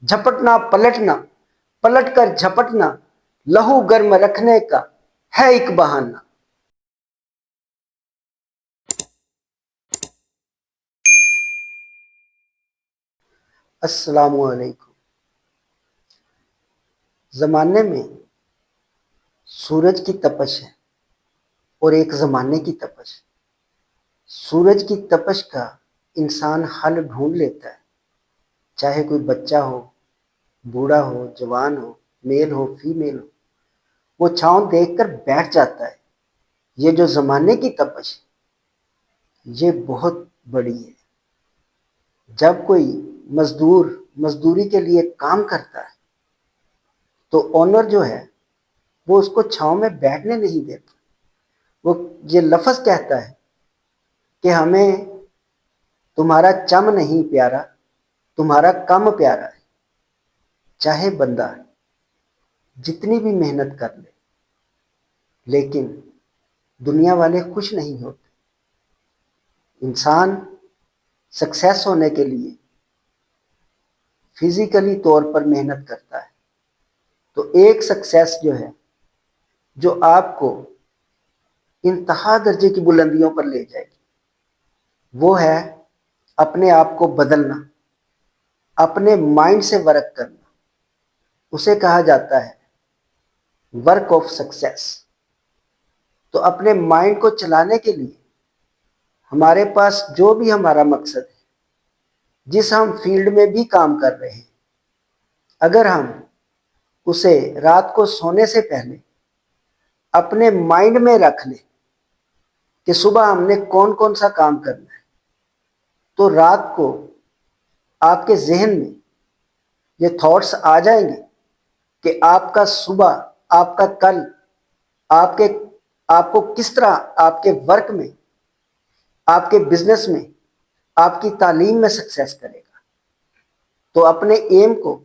جھپٹنا پلٹنا، پلٹ کر جھپٹنا، لہو گرم رکھنے کا ہے ایک بہانہ۔ السلام علیکم۔ زمانے میں سورج کی تپش ہے اور ایک زمانے کی تپش۔ سورج کی تپش کا انسان حل ڈھونڈ لیتا ہے، چاہے کوئی بچہ ہو، بوڑھا ہو، جوان ہو، میل ہو، فیمیل ہو، وہ چھاؤں دیکھ کر بیٹھ جاتا ہے۔ یہ جو زمانے کی تپش ہے یہ بہت بڑی ہے۔ جب کوئی مزدور مزدوری کے لیے کام کرتا ہے تو اونر جو ہے وہ اس کو چھاؤں میں بیٹھنے نہیں دیتا۔ وہ یہ لفظ کہتا ہے کہ ہمیں تمہارا چم نہیں پیارا، تمہارا کم پیارا ہے۔ چاہے بندہ جتنی بھی محنت کر لے لیکن دنیا والے خوش نہیں ہوتے۔ انسان سکسیس ہونے کے لیے فزیکلی طور پر محنت کرتا ہے، تو ایک سکسیس جو ہے جو آپ کو انتہا درجے کی بلندیوں پر لے جائے گی، وہ ہے اپنے آپ کو بدلنا، اپنے مائنڈ سے ورک کرنا۔ اسے کہا جاتا ہے ورک آف سکسیس۔ تو اپنے مائنڈ کو چلانے کے لیے ہمارے پاس جو بھی ہمارا مقصد ہے، جس ہم فیلڈ میں بھی کام کر رہے ہیں، اگر ہم اسے رات کو سونے سے پہلے اپنے مائنڈ میں رکھ لیں کہ صبح ہم نے کون کون سا کام کرنا ہے، تو رات کو آپ کے ذہن میں یہ تھاٹس آ جائیں گے کہ آپ کا صبح، آپ کا کل، آپ کو کس طرح آپ کے ورک میں، آپ کے بزنس میں، آپ کی تعلیم میں سکسیس کرے گا۔ تو اپنے ایم کو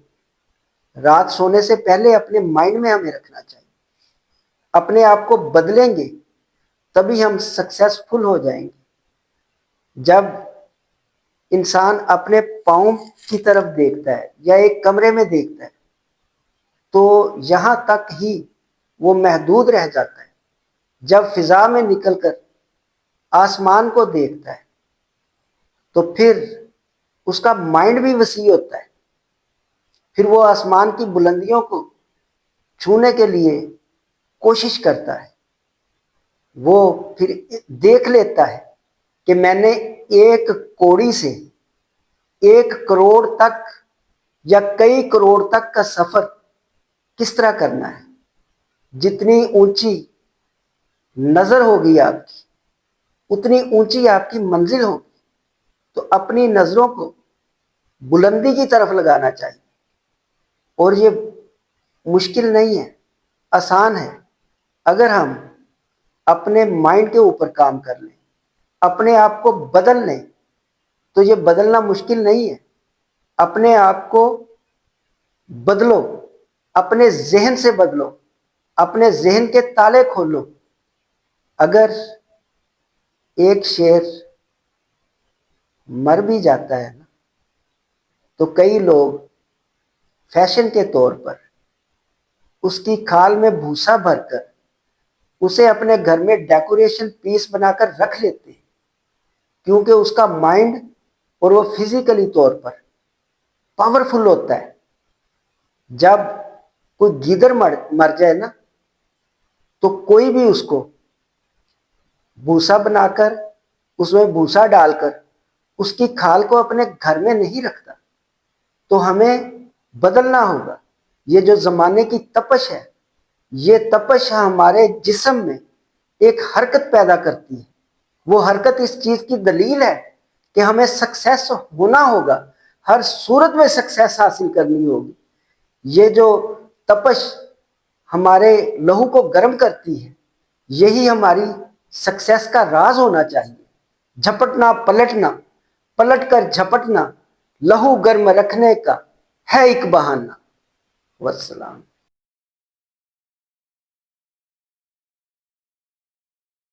رات سونے سے پہلے اپنے مائنڈ میں ہمیں رکھنا چاہیے۔ اپنے آپ کو بدلیں گے تبھی ہم سکسیسفل ہو جائیں گے۔ جب انسان اپنے پاؤں کی طرف دیکھتا ہے یا ایک کمرے میں دیکھتا ہے تو یہاں تک ہی وہ محدود رہ جاتا ہے۔ جب فضا میں نکل کر آسمان کو دیکھتا ہے تو پھر اس کا مائنڈ بھی وسیع ہوتا ہے۔ پھر وہ آسمان کی بلندیوں کو چھونے کے لیے کوشش کرتا ہے۔ وہ پھر دیکھ لیتا ہے کہ میں نے ایک کوڑی سے 1 کروڑ تک یا کئی کروڑ تک کا سفر کس طرح کرنا ہے۔ جتنی اونچی نظر ہوگی آپ کی اتنی اونچی آپ کی منزل ہوگی۔ تو اپنی نظروں کو بلندی کی طرف لگانا چاہیے، اور یہ مشکل نہیں ہے، آسان ہے۔ اگر ہم اپنے مائنڈ کے اوپر کام کر لیں، اپنے آپ کو بدل لیں، تو یہ بدلنا مشکل نہیں ہے۔ اپنے آپ کو بدلو، اپنے ذہن سے بدلو، اپنے ذہن کے تالے کھولو۔ اگر ایک شیر مر بھی جاتا ہے نا تو کئی لوگ فیشن کے طور پر اس کی کھال میں بھوسا بھر کر اسے اپنے گھر میں ڈیکوریشن پیس بنا کر رکھ لیتے ہیں، کیونکہ اس کا مائنڈ اور وہ فزیکلی طور پر پاورفل ہوتا ہے۔ جب کوئی گیدڑ مر جائے نا تو کوئی بھی اس کو بھوسا بنا کر، اس میں بھوسا ڈال کر اس کی کھال کو اپنے گھر میں نہیں رکھتا۔ تو ہمیں بدلنا ہوگا۔ یہ جو زمانے کی تپش ہے، یہ تپش ہمارے جسم میں ایک حرکت پیدا کرتی ہے۔ وہ حرکت اس چیز کی دلیل ہے کہ ہمیں سکسیس ہونا ہوگا، ہر صورت میں سکسیس حاصل کرنی ہوگی۔ یہ جو تپش ہمارے لہو کو گرم کرتی ہے، یہی ہماری سکسیس کا راز ہونا چاہیے۔ جھپٹنا پلٹنا، پلٹ کر جھپٹنا، لہو گرم رکھنے کا ہے ایک بہانہ۔ والسلام۔